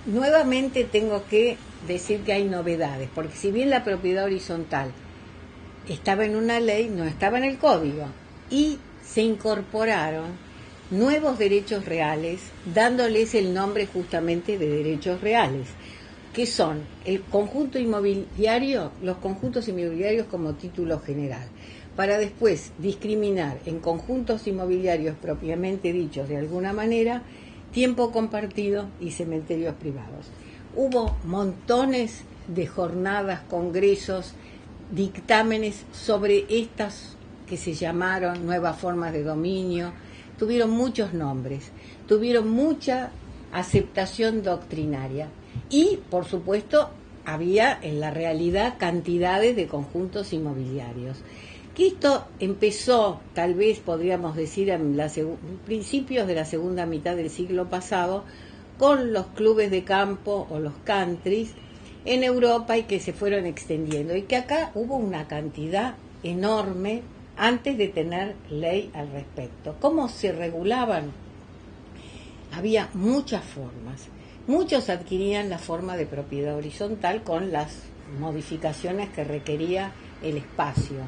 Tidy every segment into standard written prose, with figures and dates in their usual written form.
nuevamente tengo que decir que hay novedades, porque si bien la propiedad horizontal estaba en una ley, no estaba en el código, y se incorporaron nuevos derechos reales, dándoles el nombre justamente de derechos reales, que son el conjunto inmobiliario, los conjuntos inmobiliarios como título general, para después discriminar en conjuntos inmobiliarios propiamente dichos de alguna manera, tiempo compartido y cementerios privados. Hubo montones de jornadas, congresos, dictámenes sobre estas que se llamaron nuevas formas de dominio, tuvieron muchos nombres, tuvieron mucha aceptación doctrinaria y, por supuesto, había en la realidad cantidades de conjuntos inmobiliarios. Que esto empezó, tal vez podríamos decir, en principios de la segunda mitad del siglo pasado, con los clubes de campo o los countries en Europa y que se fueron extendiendo. Y que acá hubo una cantidad enorme antes de tener ley al respecto. ¿Cómo se regulaban? Había muchas formas. Muchos adquirían la forma de propiedad horizontal con las modificaciones que requería el espacio.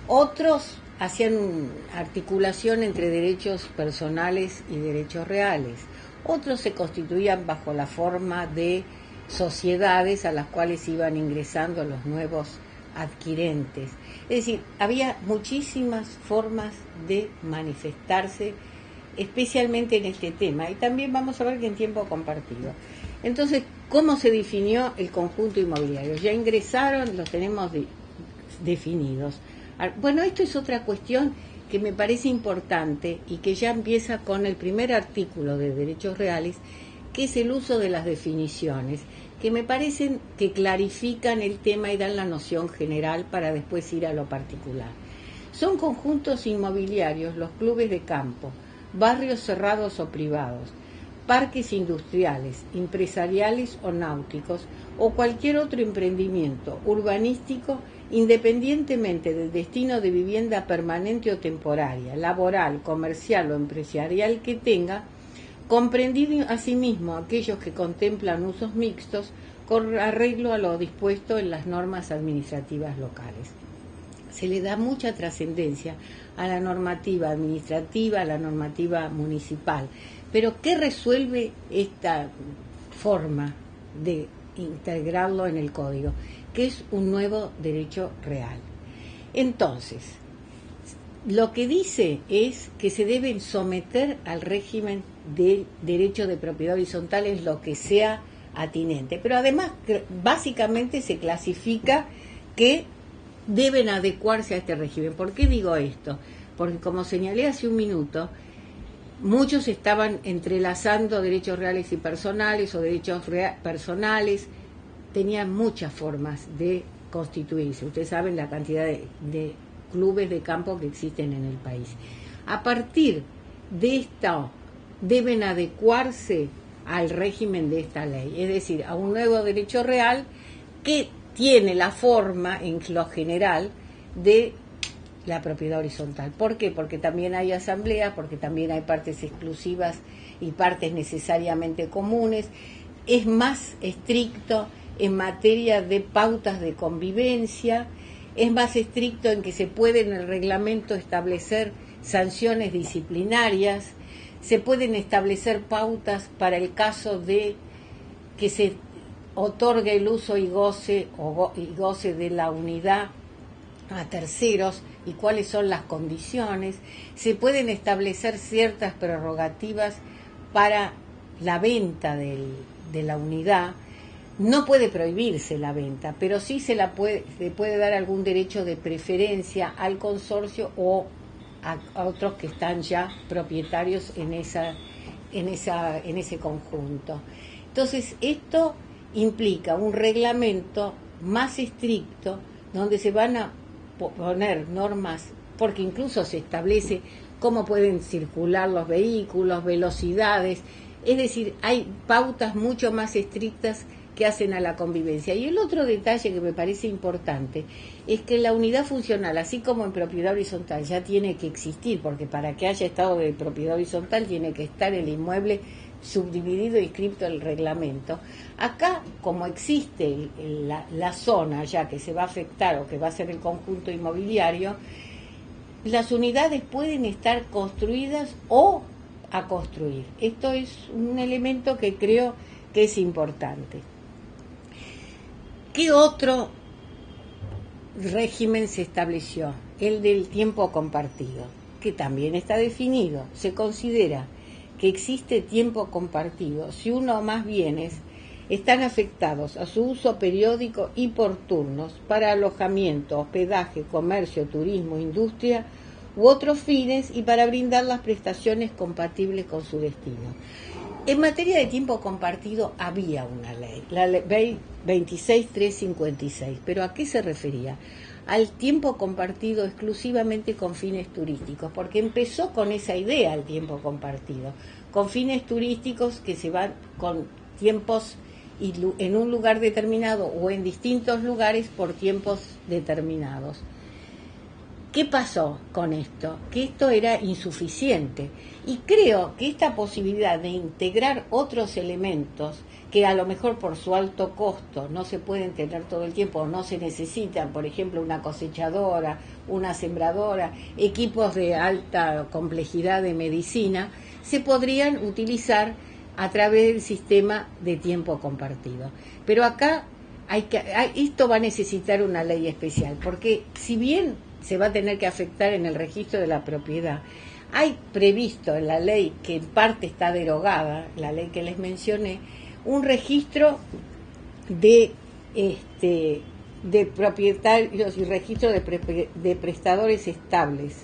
Otros hacían articulación entre derechos personales y derechos reales. Otros se constituían bajo la forma de sociedades a las cuales iban ingresando los nuevos adquirentes. Es decir, había muchísimas formas de manifestarse, especialmente en este tema. Y también vamos a ver que en tiempo compartido. Entonces, ¿cómo se definió el conjunto inmobiliario? Ya ingresaron, los tenemos definidos. Bueno, esto es otra cuestión que me parece importante y que ya empieza con el primer artículo de Derechos Reales, que es el uso de las definiciones, que me parecen que clarifican el tema y dan la noción general para después ir a lo particular. Son conjuntos inmobiliarios los clubes de campo, barrios cerrados o privados, parques industriales, empresariales o náuticos, o cualquier otro emprendimiento urbanístico independientemente del destino de vivienda permanente o temporaria, laboral, comercial o empresarial que tenga, comprendido asimismo aquellos que contemplan usos mixtos con arreglo a lo dispuesto en las normas administrativas locales. Se le da mucha trascendencia a la normativa administrativa, a la normativa municipal. Pero ¿qué resuelve esta forma de integrarlo en el código? Que es un nuevo derecho real. Entonces, lo que dice es que se deben someter al régimen del derecho de propiedad horizontal en lo que sea atinente. Pero además, básicamente se clasifica que deben adecuarse a este régimen. ¿Por qué digo esto? Porque, como señalé hace un minuto, muchos estaban entrelazando derechos reales y personales o derechos personales, tenían muchas formas de constituirse. Ustedes saben la cantidad de clubes de campo que existen en el país. A partir de esto, deben adecuarse al régimen de esta ley, es decir, a un nuevo derecho real que tiene la forma, en lo general, de la propiedad horizontal. ¿Por qué? Porque también hay asambleas, porque también hay partes exclusivas y partes necesariamente comunes. Es más estricto en materia de pautas de convivencia, es más estricto en que se puede en el reglamento establecer sanciones disciplinarias, se pueden establecer pautas para el caso de que se otorgue el uso y goce de la unidad a terceros y cuáles son las condiciones. Se pueden establecer ciertas prerrogativas para la venta de la unidad. No puede prohibirse la venta, pero sí se puede dar algún derecho de preferencia al consorcio o a otros que están ya propietarios en ese conjunto. Entonces, esto implica un reglamento más estricto donde se van a poner normas, porque incluso se establece cómo pueden circular los vehículos, velocidades, es decir, hay pautas mucho más estrictas que hacen a la convivencia. Y el otro detalle que me parece importante es que la unidad funcional, así como en propiedad horizontal, ya tiene que existir, porque para que haya estado de propiedad horizontal tiene que estar el inmueble subdividido y inscripto el reglamento. Acá, como existe la zona ya que se va a afectar o que va a ser el conjunto inmobiliario, las unidades pueden estar construidas o a construir. Esto es un elemento que creo que es importante. ¿Qué otro régimen se estableció? El del tiempo compartido, que también está definido. Se considera que existe tiempo compartido si uno o más bienes están afectados a su uso periódico y por turnos para alojamiento, hospedaje, comercio, turismo, industria u otros fines y para brindar las prestaciones compatibles con su destino. En materia de tiempo compartido había una ley, la ley 26356, pero ¿a qué se refería? Al tiempo compartido exclusivamente con fines turísticos, porque empezó con esa idea el tiempo compartido, con fines turísticos que se van con tiempos en un lugar determinado o en distintos lugares por tiempos determinados. ¿Qué pasó con esto? Que esto era insuficiente y creo que esta posibilidad de integrar otros elementos que a lo mejor por su alto costo no se pueden tener todo el tiempo o no se necesitan, por ejemplo una cosechadora, una sembradora, equipos de alta complejidad de medicina, se podrían utilizar a través del sistema de tiempo compartido. Pero acá esto va a necesitar una ley especial, porque si bien se va a tener que afectar en el registro de la propiedad, hay previsto en la ley, que en parte está derogada, la ley que les mencioné, un registro de propietarios y registro de prestadores estables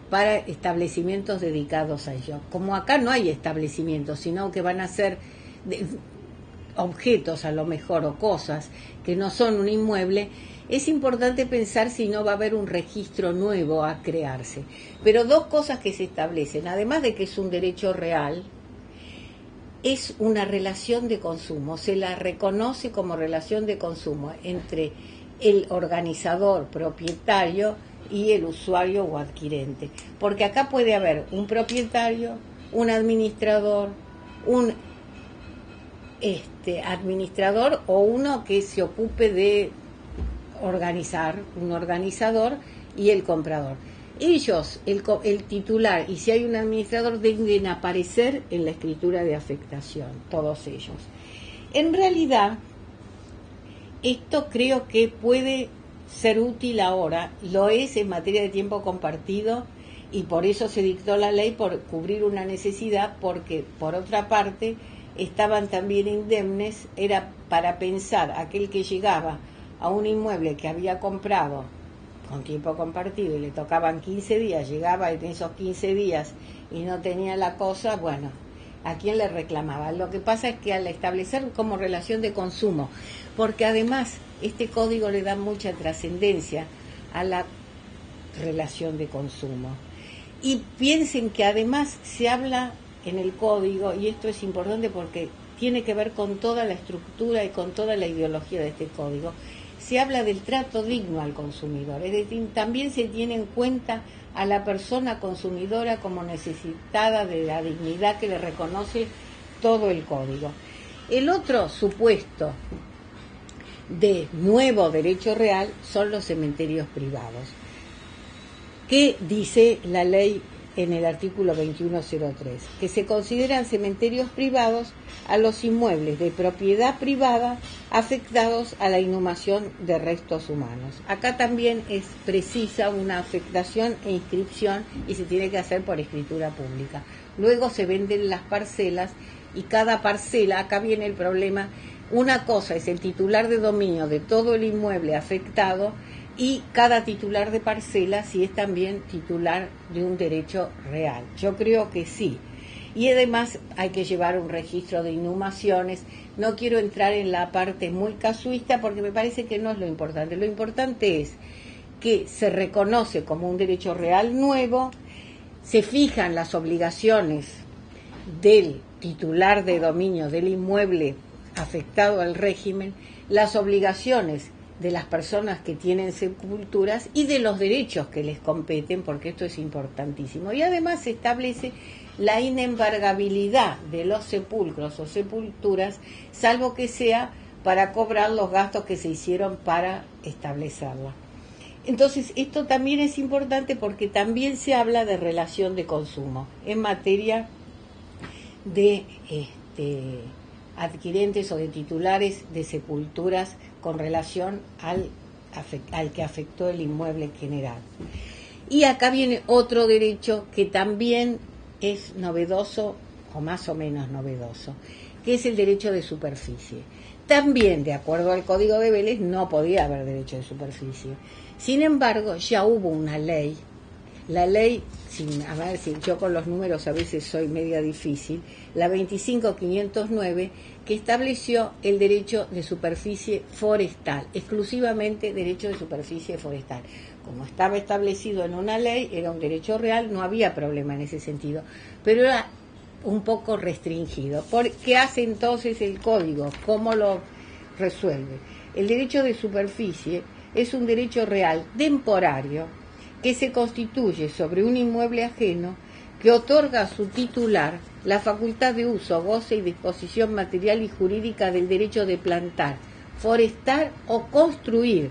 para establecimientos dedicados a ello. Como acá no hay establecimientos, sino que van a ser objetos a lo mejor o cosas que no son un inmueble, es importante pensar si no va a haber un registro nuevo a crearse. Pero dos cosas que se establecen, además de que es un derecho real, es una relación de consumo, se la reconoce como relación de consumo entre el organizador propietario y el usuario o adquirente. Porque acá puede haber un propietario, un administrador, un administrador o uno que se ocupe de organizar, un organizador y el comprador. Ellos, el titular y si hay un administrador, deben aparecer en la escritura de afectación, todos ellos. En realidad, esto creo que puede ser útil ahora, lo es en materia de tiempo compartido y por eso se dictó la ley, por cubrir una necesidad, porque por otra parte estaban también indemnes, era para pensar aquel que llegaba a un inmueble que había comprado con tiempo compartido y le tocaban 15 días, llegaba en esos 15 días y no tenía la cosa, bueno, ¿a quién le reclamaba? Lo que pasa es que al establecer como relación de consumo, porque además este código le da mucha trascendencia a la relación de consumo. Y piensen que además se habla en el código, y esto es importante porque tiene que ver con toda la estructura y con toda la ideología de este código, se habla del trato digno al consumidor, es decir, también se tiene en cuenta a la persona consumidora como necesitada de la dignidad que le reconoce todo el código. El otro supuesto de nuevo derecho real son los cementerios privados. ¿Qué dice la ley en el artículo 2103? Que se consideran cementerios privados a los inmuebles de propiedad privada afectados a la inhumación de restos humanos. Acá también es precisa una afectación e inscripción y se tiene que hacer por escritura pública. Luego se venden las parcelas y cada parcela, acá viene el problema, una cosa es el titular de dominio de todo el inmueble afectado y cada titular de parcela si es también titular de un derecho real. Yo creo que sí. Y además hay que llevar un registro de inhumaciones. No quiero entrar en la parte muy casuista porque me parece que no es lo importante. Lo importante es que se reconoce como un derecho real nuevo, se fijan las obligaciones del titular de dominio del inmueble afectado al régimen, las obligaciones de las personas que tienen sepulturas y de los derechos que les competen, porque esto es importantísimo. Y además se establece la inembargabilidad de los sepulcros o sepulturas, salvo que sea para cobrar los gastos que se hicieron para establecerla. Entonces, esto también es importante porque también se habla de relación de consumo en materia de adquirentes o de titulares de sepulturas con relación al que afectó el inmueble en general. Y acá viene otro derecho que también es novedoso, o más o menos novedoso, que es el derecho de superficie. También, de acuerdo al Código de Vélez, no podía haber derecho de superficie. Sin embargo, ya hubo una ley, la ley, a ver si yo con los números a veces soy media difícil, la 25509, que estableció el derecho de superficie forestal, exclusivamente derecho de superficie forestal. Como estaba establecido en una ley, era un derecho real, no había problema en ese sentido, pero era un poco restringido. ¿Qué hace entonces el Código? ¿Cómo lo resuelve? El derecho de superficie es un derecho real temporario que se constituye sobre un inmueble ajeno que otorga a su titular la facultad de uso, goce y disposición material y jurídica del derecho de plantar, forestar o construir,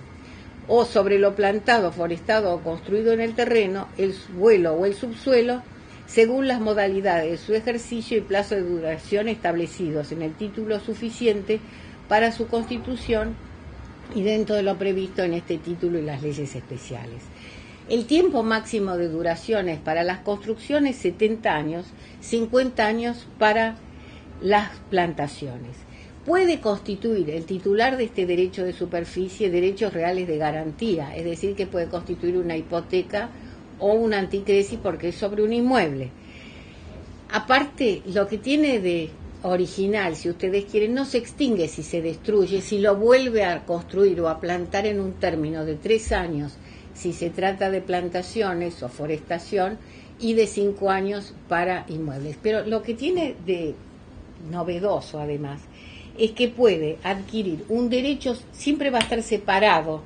o sobre lo plantado, forestado o construido en el terreno, el suelo o el subsuelo, según las modalidades de su ejercicio y plazo de duración establecidos en el título suficiente para su constitución y dentro de lo previsto en este título y las leyes especiales. El tiempo máximo de duración es para las construcciones 70 años, 50 años para las plantaciones. Puede constituir el titular de este derecho de superficie derechos reales de garantía, es decir, que puede constituir una hipoteca o una anticresis porque es sobre un inmueble. Aparte, lo que tiene de original, si ustedes quieren, no se extingue si se destruye, si lo vuelve a construir o a plantar en un término de 3 años, si se trata de plantaciones o forestación, y de 5 años para inmuebles. Pero lo que tiene de novedoso, además, es que puede adquirir un derecho, siempre va a estar separado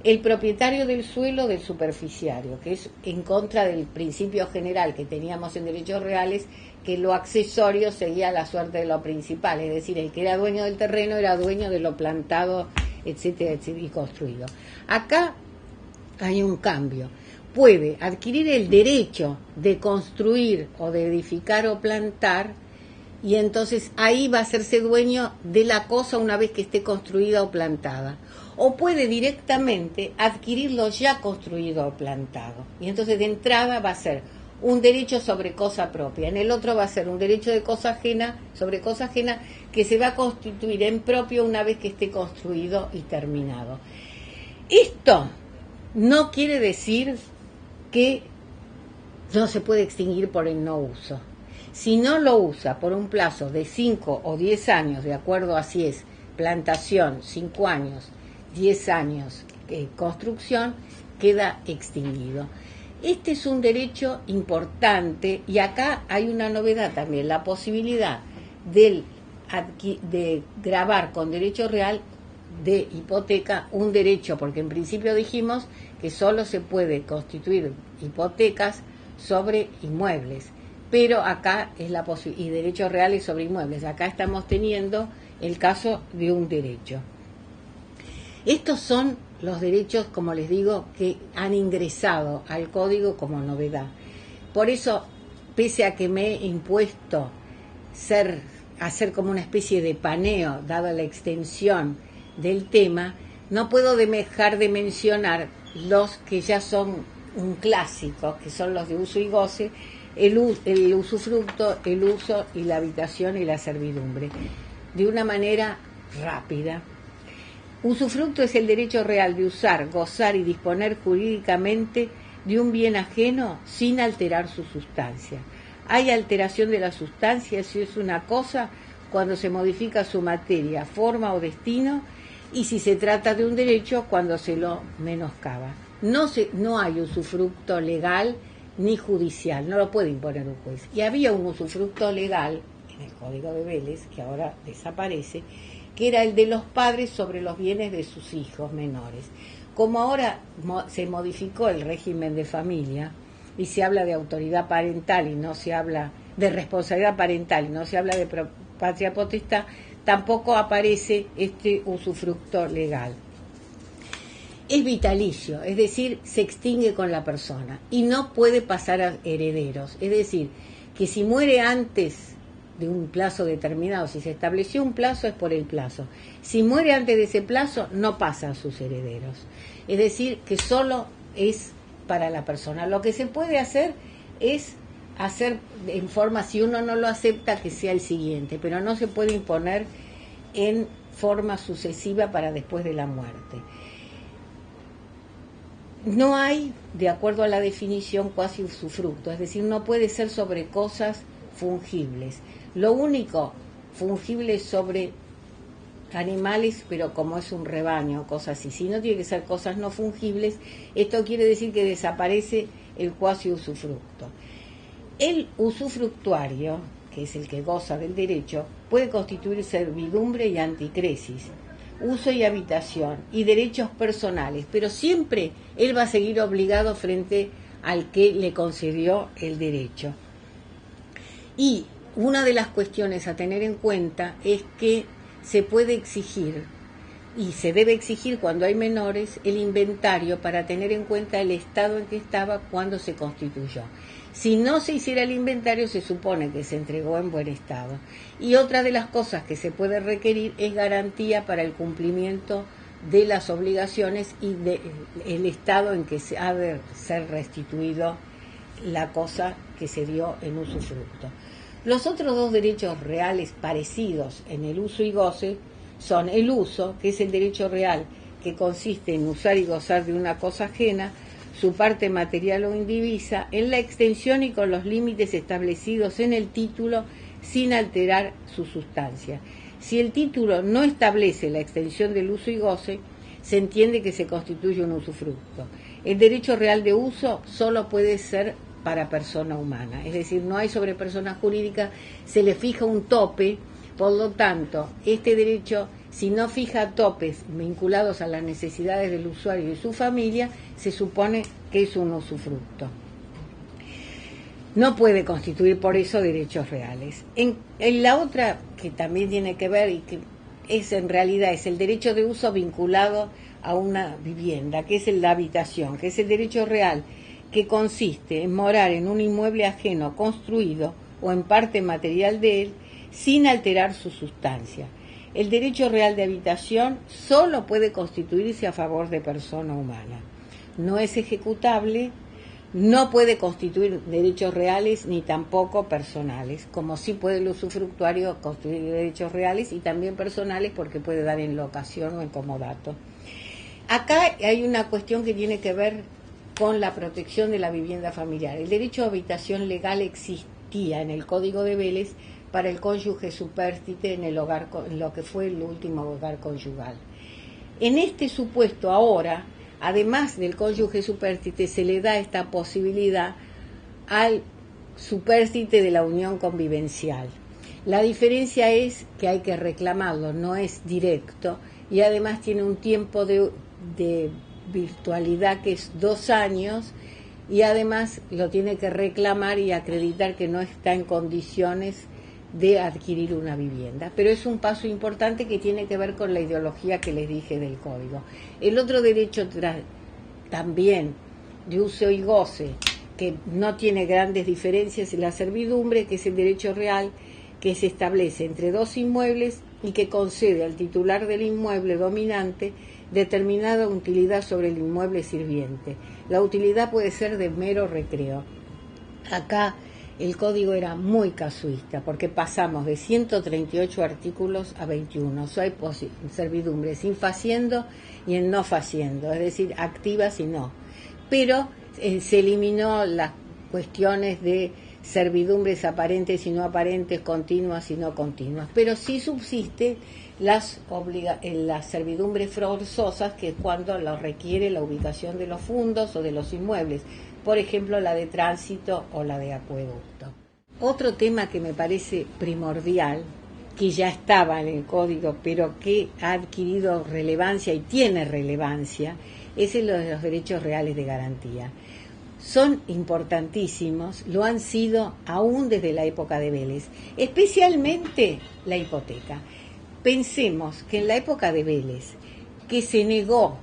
el propietario del suelo del superficiario, que es en contra del principio general que teníamos en derechos reales, que lo accesorio seguía la suerte de lo principal, es decir, el que era dueño del terreno era dueño de lo plantado, etcétera, etcétera, y construido. Acá hay un cambio. Puede adquirir el derecho de construir o de edificar o plantar, y entonces ahí va a hacerse dueño de la cosa una vez que esté construida o plantada. O puede directamente adquirirlo ya construido o plantado. Y entonces de entrada va a ser un derecho sobre cosa propia. En el otro va a ser un derecho de cosa ajena, sobre cosa ajena, que se va a constituir en propio una vez que esté construido y terminado. Esto no quiere decir que no se puede extinguir por el no uso. Si no lo usa por un plazo de 5 o 10 años, de acuerdo a si es plantación, 5 años, 10 años, construcción, queda extinguido. Este es un derecho importante y acá hay una novedad también, la posibilidad de gravar con derecho real de hipoteca un derecho, porque en principio dijimos que solo se puede constituir hipotecas sobre inmuebles, pero acá es la posibilidad, y derechos reales sobre inmuebles, acá estamos teniendo el caso de un derecho. Estos son los derechos, como les digo, que han ingresado al código como novedad. Por eso, pese a que me he impuesto hacer como una especie de paneo, dada la extensión del tema, no puedo dejar de mencionar los que ya son un clásico, que son los de uso y goce, el usufructo, el uso y la habitación y la servidumbre, de una manera rápida. Usufructo es el derecho real de usar, gozar y disponer jurídicamente de un bien ajeno sin alterar su sustancia. Hay alteración de la sustancia si es una cosa cuando se modifica su materia, forma o destino, y si se trata de un derecho cuando se lo menoscaba. No hay usufructo legal ni judicial, no lo puede imponer un juez. Y había un usufructo legal en el Código de Vélez, que ahora desaparece, que era el de los padres sobre los bienes de sus hijos menores. Como ahora se modificó el régimen de familia y se habla de autoridad parental y no se habla de responsabilidad parental y no se habla de patria potestad, tampoco aparece este usufructo legal. Es vitalicio, es decir, se extingue con la persona y no puede pasar a herederos. Es decir, que si muere antes de un plazo determinado, si se estableció un plazo es por el plazo. Si muere antes de ese plazo, no pasa a sus herederos. Es decir, que solo es para la persona. Lo que se puede hacer es hacer en forma, si uno no lo acepta, que sea el siguiente, pero no se puede imponer en forma sucesiva para después de la muerte. No hay, de acuerdo a la definición, cuasi usufructo, es decir, no puede ser sobre cosas fungibles. Lo único fungible es sobre animales, pero como es un rebaño, cosas así. Si no, tiene que ser cosas no fungibles. Esto quiere decir que desaparece el cuasi usufructo. El usufructuario, que es el que goza del derecho, puede constituir servidumbre y anticresis, uso y habitación y derechos personales, pero siempre él va a seguir obligado frente al que le concedió el derecho. Y una de las cuestiones a tener en cuenta es que se puede exigir, y se debe exigir cuando hay menores, el inventario para tener en cuenta el estado en que estaba cuando se constituyó. Si no se hiciera el inventario, se supone que se entregó en buen estado. Y otra de las cosas que se puede requerir es garantía para el cumplimiento de las obligaciones y del estado en que se ha de ser restituido la cosa que se dio en usufructo. Los otros dos derechos reales parecidos en el uso y goce son el uso, que es el derecho real, que consiste en usar y gozar de una cosa ajena, su parte material o indivisa, en la extensión y con los límites establecidos en el título, sin alterar su sustancia. Si el título no establece la extensión del uso y goce, se entiende que se constituye un usufructo. El derecho real de uso solo puede ser para persona humana, es decir, no hay sobre persona jurídica, se le fija un tope. Por lo tanto, este derecho, si no fija topes vinculados a las necesidades del usuario y su familia, se supone que es un usufructo. No puede constituir por eso derechos reales. En la otra, que también tiene que ver y que es en realidad es el derecho de uso vinculado a una vivienda, que es la habitación, que es el derecho real, que consiste en morar en un inmueble ajeno construido o en parte material de él, sin alterar su sustancia. El derecho real de habitación solo puede constituirse a favor de persona humana. No es ejecutable, no puede constituir derechos reales ni tampoco personales, como sí puede el usufructuario constituir derechos reales y también personales porque puede dar en locación o en comodato. Acá hay una cuestión que tiene que ver con la protección de la vivienda familiar. El derecho a habitación legal existía en el Código de Vélez para el cónyuge supérstite en el hogar, en lo que fue el último hogar conyugal. En este supuesto ahora, además del cónyuge supérstite, se le da esta posibilidad al supérstite de la unión convivencial. La diferencia es que hay que reclamarlo, no es directo, y además tiene un tiempo de virtualidad que es 2 años, y además lo tiene que reclamar y acreditar que no está en condiciones de adquirir una vivienda. Pero es un paso importante que tiene que ver con la ideología que les dije del código. El otro derecho también de uso y goce, que no tiene grandes diferencias, es la servidumbre, que es el derecho real que se establece entre 2 inmuebles y que concede al titular del inmueble dominante determinada utilidad sobre el inmueble sirviente. La utilidad puede ser de mero recreo. Acá el código era muy casuista, porque pasamos de 138 artículos a 21. Hay servidumbres sin faciendo y en no faciendo, es decir, activas y no. Pero se eliminó las cuestiones de servidumbres aparentes y no aparentes, continuas y no continuas. Pero sí subsiste las servidumbres forzosas, que es cuando lo requiere la ubicación de los fundos o de los inmuebles. Por ejemplo, la de tránsito o la de acueducto. Otro tema que me parece primordial que ya estaba en el código, pero que ha adquirido relevancia y tiene relevancia, es el de los derechos reales de garantía. Son importantísimos, lo han sido aún desde la época de Vélez, especialmente la hipoteca. Pensemos que en la época de Vélez, que se negó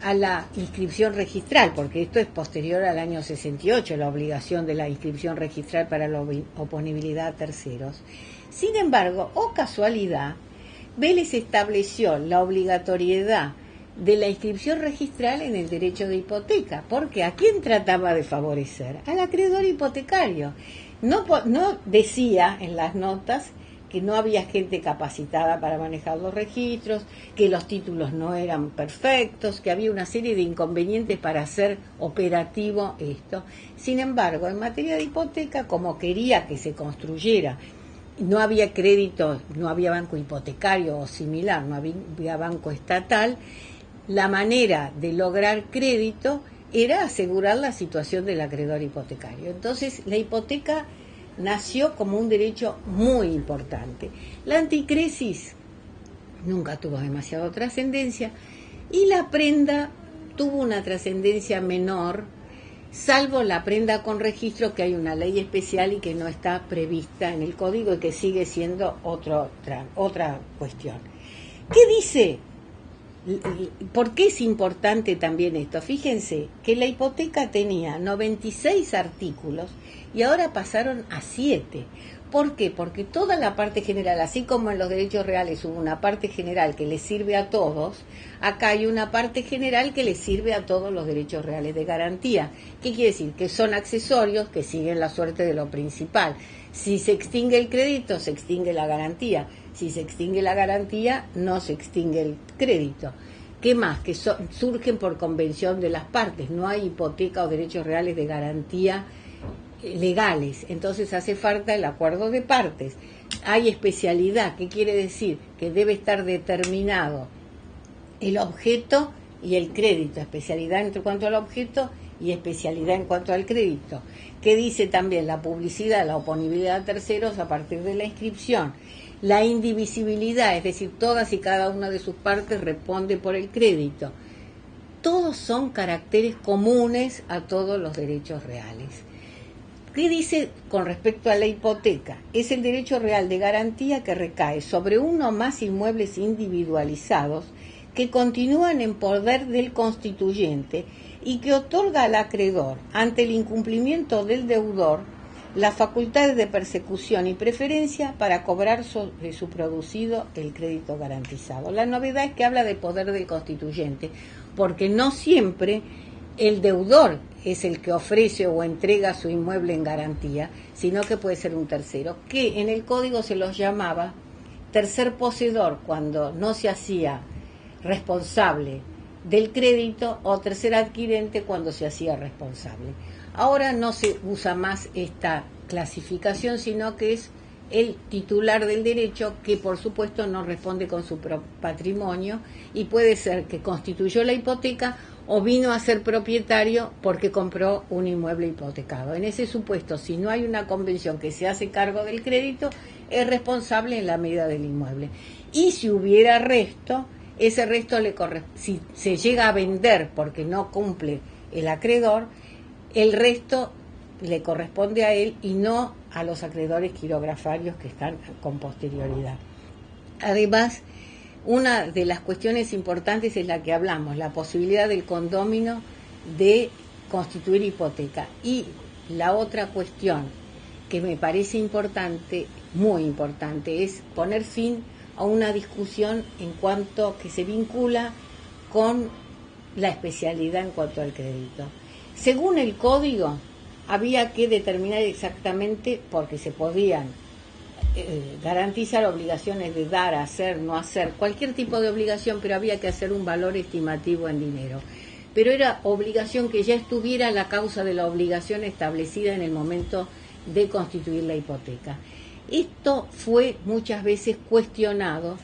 a la inscripción registral, porque esto es posterior al año 68, la obligación de la inscripción registral para la oponibilidad a terceros. Sin embargo, casualidad, Vélez estableció la obligatoriedad de la inscripción registral en el derecho de hipoteca, porque ¿a quién trataba de favorecer? Al acreedor hipotecario. No decía en las notas que no había gente capacitada para manejar los registros, que los títulos no eran perfectos, que había una serie de inconvenientes para hacer operativo esto. Sin embargo, en materia de hipoteca, como quería que se construyera, no había crédito, no había banco hipotecario o similar, no había banco estatal, la manera de lograr crédito era asegurar la situación del acreedor hipotecario. Entonces, la hipoteca nació como un derecho muy importante. La anticresis nunca tuvo demasiada trascendencia y la prenda tuvo una trascendencia menor, salvo la prenda con registro, que hay una ley especial y que no está prevista en el código y que sigue siendo otra cuestión. ¿Qué dice? ¿Por qué es importante también esto? Fíjense que la hipoteca tenía 96 artículos y ahora pasaron a 7. ¿Por qué? Porque toda la parte general, así como en los derechos reales hubo una parte general que les sirve a todos, acá hay una parte general que les sirve a todos los derechos reales de garantía. ¿Qué quiere decir? Que son accesorios que siguen la suerte de lo principal. Si se extingue el crédito, se extingue la garantía. Si se extingue la garantía, no se extingue el crédito. ¿Qué más? Que surgen por convención de las partes. No hay hipoteca o derechos reales de garantía legales. Entonces hace falta el acuerdo de partes. Hay especialidad. ¿Qué quiere decir? Que debe estar determinado el objeto y el crédito. Especialidad en cuanto al objeto y especialidad en cuanto al crédito. ¿Qué dice también? La publicidad, la oponibilidad a terceros a partir de la inscripción. La indivisibilidad, es decir, todas y cada una de sus partes responde por el crédito. Todos son caracteres comunes a todos los derechos reales. ¿Qué dice con respecto a la hipoteca? Es el derecho real de garantía que recae sobre uno o más inmuebles individualizados que continúan en poder del constituyente y que otorga al acreedor, ante el incumplimiento del deudor, las facultades de persecución y preferencia para cobrar sobre su producido el crédito garantizado. La novedad es que habla de poder del constituyente, porque no siempre el deudor es el que ofrece o entrega su inmueble en garantía, sino que puede ser un tercero, que en el código se los llamaba tercer poseedor cuando no se hacía responsable del crédito o tercer adquirente cuando se hacía responsable. Ahora no se usa más esta clasificación, sino que es el titular del derecho que por supuesto no responde con su patrimonio y puede ser que constituyó la hipoteca o vino a ser propietario porque compró un inmueble hipotecado. En ese supuesto, si no hay una convención que se hace cargo del crédito, es responsable en la medida del inmueble. Y si hubiera resto, ese resto si se llega a vender porque no cumple el acreedor, el resto le corresponde a él y no a los acreedores quirografarios que están con posterioridad. Además, una de las cuestiones importantes es la que hablamos, la posibilidad del condómino de constituir hipoteca. Y la otra cuestión que me parece importante, muy importante, es poner fin a una discusión en cuanto que se vincula con la especialidad en cuanto al crédito. Según el código, había que determinar exactamente, porque se podían garantizar obligaciones de dar, hacer, no hacer, cualquier tipo de obligación, pero había que hacer un valor estimativo en dinero. Pero era obligación que ya estuviera la causa de la obligación establecida en el momento de constituir la hipoteca. Esto fue muchas veces cuestionado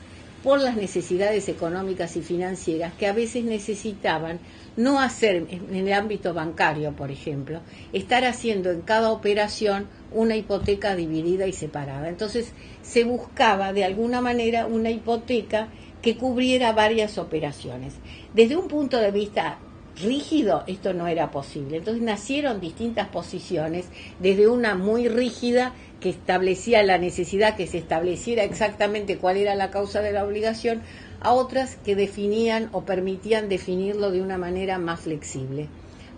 por las necesidades económicas y financieras que a veces necesitaban no hacer, en el ámbito bancario, por ejemplo, estar haciendo en cada operación una hipoteca dividida y separada. Entonces se buscaba de alguna manera una hipoteca que cubriera varias operaciones. Desde un punto de vista rígido, esto no era posible. Entonces nacieron distintas posiciones, desde una muy rígida que establecía la necesidad que se estableciera exactamente cuál era la causa de la obligación, a otras que definían o permitían definirlo de una manera más flexible,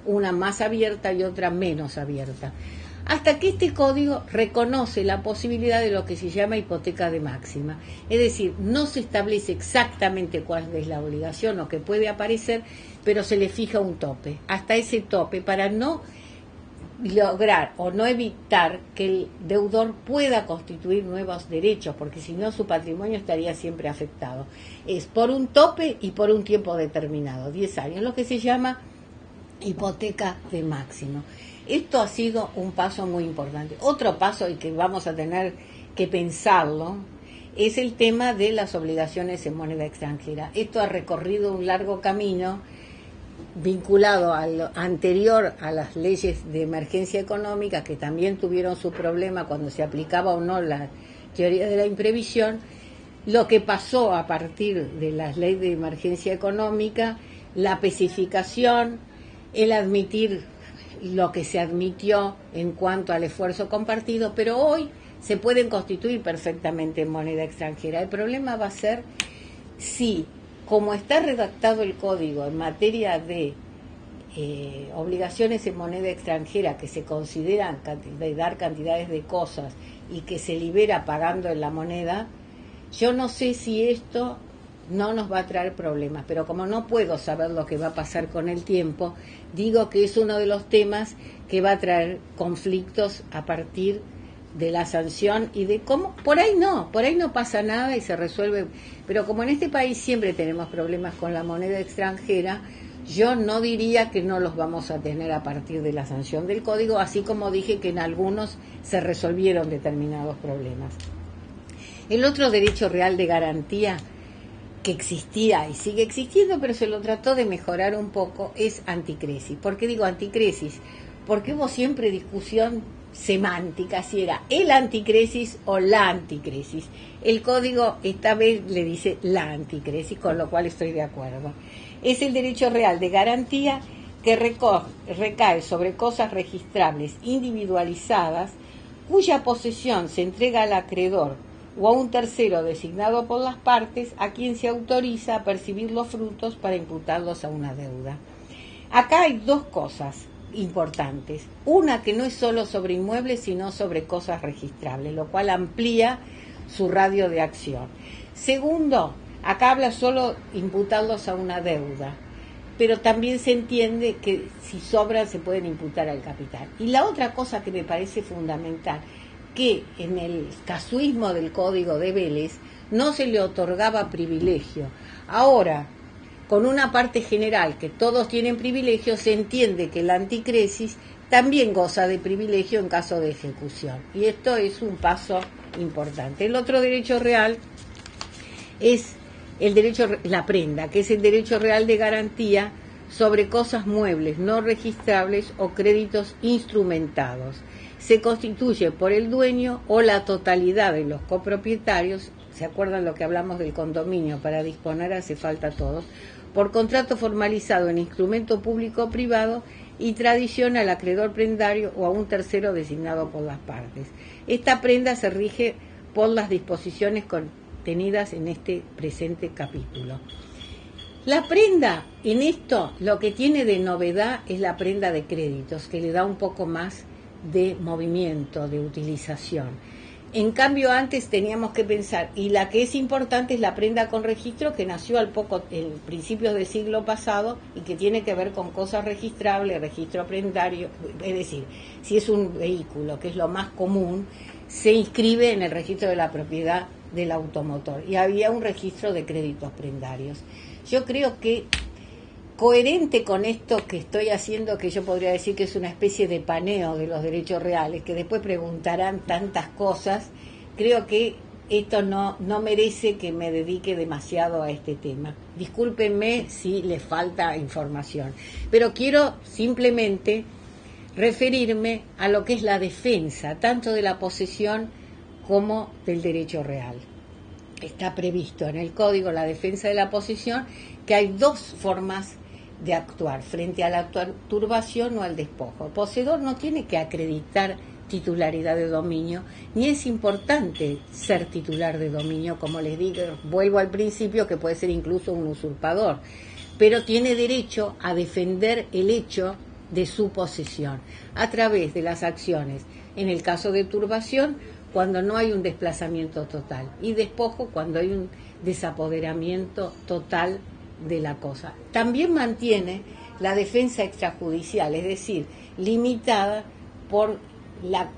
una más abierta y otra menos abierta, hasta que este código reconoce la posibilidad de lo que se llama hipoteca de máxima. Es decir, no se establece exactamente cuál es la obligación o que puede aparecer, pero se le fija un tope, hasta ese tope, para no lograr o no evitar que el deudor pueda constituir nuevos derechos, porque si no su patrimonio estaría siempre afectado. Es por un tope y por un tiempo determinado, 10 años, lo que se llama hipoteca de máximo. Esto ha sido un paso muy importante. Otro paso, y que vamos a tener que pensarlo, es el tema de las obligaciones en moneda extranjera. Esto ha recorrido un largo camino vinculado a lo anterior a las leyes de emergencia económica, que también tuvieron su problema cuando se aplicaba o no la teoría de la imprevisión. Lo que pasó a partir de las leyes de emergencia económica, la especificación, el admitir lo que se admitió en cuanto al esfuerzo compartido, pero hoy se pueden constituir perfectamente en moneda extranjera. El problema va a ser si, como está redactado el código en materia de obligaciones en moneda extranjera, que se consideran de dar cantidades de cosas y que se libera pagando en la moneda, yo no sé si esto no nos va a traer problemas, pero como no puedo saber lo que va a pasar con el tiempo, digo que es uno de los temas que va a traer conflictos a partir de la sanción y de cómo, por ahí no pasa nada y se resuelve, pero como en este país siempre tenemos problemas con la moneda extranjera, yo no diría que no los vamos a tener a partir de la sanción del código, así como dije que en algunos se resolvieron determinados problemas. El otro derecho real de garantía que existía y sigue existiendo, pero se lo trató de mejorar un poco, es anticrisis. ¿Por qué digo anticrisis? Porque hubo siempre discusión semántica, si era el anticrisis o la anticrisis. El código esta vez le dice la anticrisis, con lo cual estoy de acuerdo. Es el derecho real de garantía que recae sobre cosas registrables individualizadas, cuya posesión se entrega al acreedor o a un tercero designado por las partes, a quien se autoriza a percibir los frutos para imputarlos a una deuda. Acá hay dos cosas importantes. Una, que no es solo sobre inmuebles, sino sobre cosas registrables, lo cual amplía su radio de acción. Segundo, acá habla solo imputarlos a una deuda, pero también se entiende que si sobran se pueden imputar al capital. Y la otra cosa que me parece fundamental, que en el casuismo del Código de Vélez no se le otorgaba privilegio. Ahora, con una parte general que todos tienen privilegio, se entiende que la anticrisis también goza de privilegio en caso de ejecución. Y esto es un paso importante. El otro derecho real es el derecho, la prenda, que es el derecho real de garantía sobre cosas muebles no registrables o créditos instrumentados. Se constituye por el dueño o la totalidad de los copropietarios, ¿se acuerdan lo que hablamos del condominio? Para disponer hace falta todos, por contrato formalizado en instrumento público o privado y tradición al acreedor prendario o a un tercero designado por las partes. Esta prenda se rige por las disposiciones contenidas en este presente capítulo. La prenda, en esto, lo que tiene de novedad es la prenda de créditos, que le da un poco más de movimiento, de utilización. En cambio, antes teníamos que pensar, y la que es importante es la prenda con registro, que nació en principios del siglo pasado y que tiene que ver con cosas registrables, registro prendario, es decir, si es un vehículo, que es lo más común, se inscribe en el registro de la propiedad del automotor, y había un registro de créditos prendarios. Yo creo que coherente con esto que estoy haciendo, que yo podría decir que es una especie de paneo de los derechos reales, que después preguntarán tantas cosas, creo que esto no merece que me dedique demasiado a este tema. Discúlpenme si les falta información, pero quiero simplemente referirme a lo que es la defensa, tanto de la posesión como del derecho real. Está previsto en el Código la defensa de la posesión, que hay dos formas de actuar frente a la turbación o al despojo. El poseedor no tiene que acreditar titularidad de dominio, ni es importante ser titular de dominio, como les digo, vuelvo al principio, que puede ser incluso un usurpador, pero tiene derecho a defender el hecho de su posesión a través de las acciones, en el caso de turbación, cuando no hay un desplazamiento total, y despojo cuando hay un desapoderamiento total de la cosa. También mantiene la defensa extrajudicial, es decir, limitada por la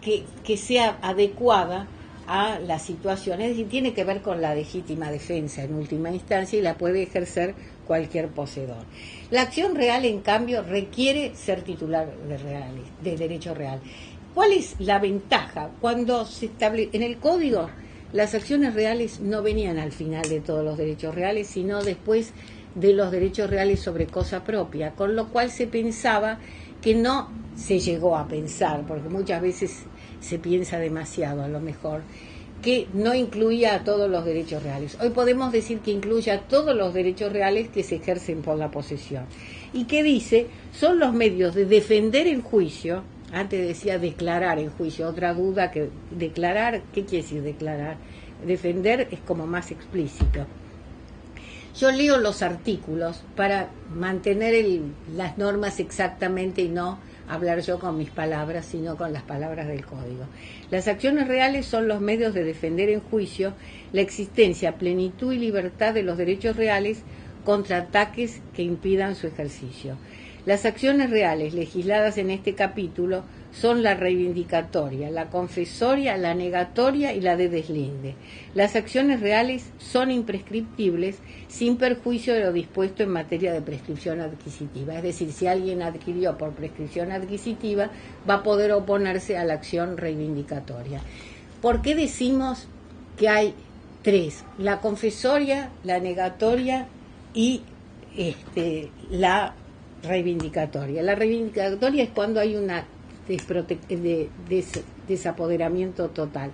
que sea adecuada a la situación, es decir, tiene que ver con la legítima defensa en última instancia y la puede ejercer cualquier poseedor. La acción real, en cambio, requiere ser titular de derecho real. ¿Cuál es la ventaja? Cuando se establece en el Código, las acciones reales no venían al final de todos los derechos reales, sino después de los derechos reales sobre cosa propia, con lo cual se pensaba que no se llegó a pensar, porque muchas veces se piensa demasiado a lo mejor, que no incluía a todos los derechos reales. Hoy podemos decir que incluye a todos los derechos reales que se ejercen por la posesión. Y que dice, son los medios de defender en juicio. Antes decía declarar en juicio, otra duda que declarar, ¿qué quiere decir declarar? Defender es como más explícito. Yo leo los artículos para mantener las normas exactamente y no hablar yo con mis palabras, sino con las palabras del Código. Las acciones reales son los medios de defender en juicio la existencia, plenitud y libertad de los derechos reales contra ataques que impidan su ejercicio. Las acciones reales legisladas en este capítulo son la reivindicatoria, la confesoria, la negatoria y la de deslinde. Las acciones reales son imprescriptibles sin perjuicio de lo dispuesto en materia de prescripción adquisitiva. Es decir, si alguien adquirió por prescripción adquisitiva, va a poder oponerse a la acción reivindicatoria. ¿Por qué decimos que hay tres? La confesoria, la negatoria y la reivindicatoria. La reivindicatoria es cuando hay una desapoderamiento total.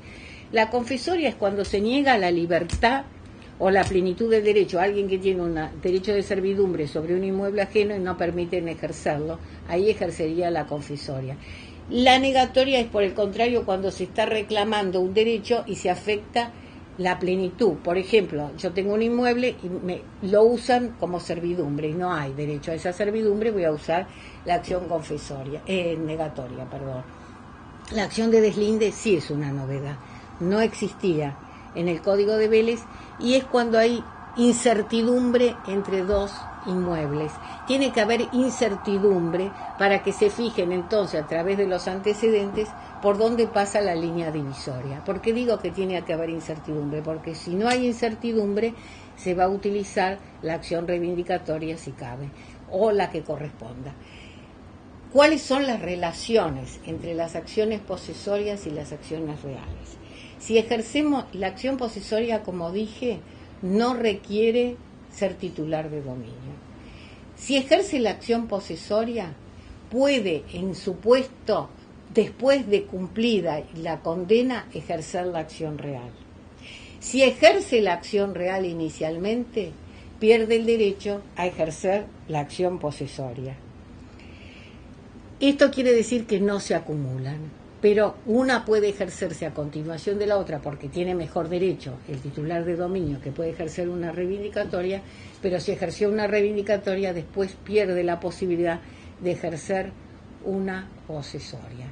La confesoria es cuando se niega la libertad o la plenitud del derecho a alguien que tiene un derecho de servidumbre sobre un inmueble ajeno y no permiten ejercerlo. Ahí ejercería la confesoria. La negatoria es, por el contrario, cuando se está reclamando un derecho y se afecta la plenitud. Por ejemplo, yo tengo un inmueble y lo usan como servidumbre y no hay derecho a esa servidumbre, voy a usar la acción negatoria. La acción de deslinde sí es una novedad, no existía en el Código de Vélez y es cuando hay incertidumbre entre dos inmuebles. Tiene que haber incertidumbre para que se fijen entonces a través de los antecedentes por dónde pasa la línea divisoria. ¿Por qué digo que tiene que haber incertidumbre? Porque si no hay incertidumbre se va a utilizar la acción reivindicatoria si cabe o la que corresponda. ¿Cuáles son las relaciones entre las acciones posesorias y las acciones reales? Si ejercemos la acción posesoria, como dije, no requiere ser titular de dominio. Si ejerce la acción posesoria, puede, en su puesto, después de cumplida la condena, ejercer la acción real. Si ejerce la acción real inicialmente, pierde el derecho a ejercer la acción posesoria. Esto quiere decir que no se acumulan, pero una puede ejercerse a continuación de la otra porque tiene mejor derecho el titular de dominio que puede ejercer una reivindicatoria, pero si ejerció una reivindicatoria después pierde la posibilidad de ejercer una posesoria.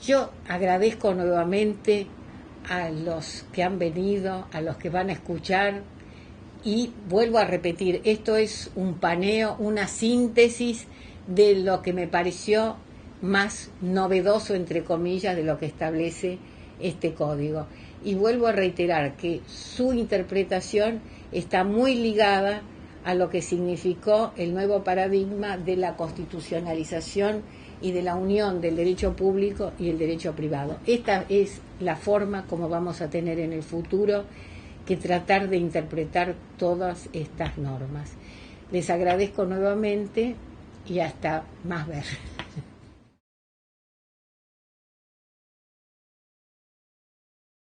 Yo agradezco nuevamente a los que han venido, a los que van a escuchar y vuelvo a repetir, esto es un paneo, una síntesis de lo que me pareció más novedoso, entre comillas, de lo que establece este código. Y vuelvo a reiterar que su interpretación está muy ligada a lo que significó el nuevo paradigma de la constitucionalización y de la unión del derecho público y el derecho privado. Esta es la forma como vamos a tener en el futuro que tratar de interpretar todas estas normas. Les agradezco nuevamente y hasta más ver.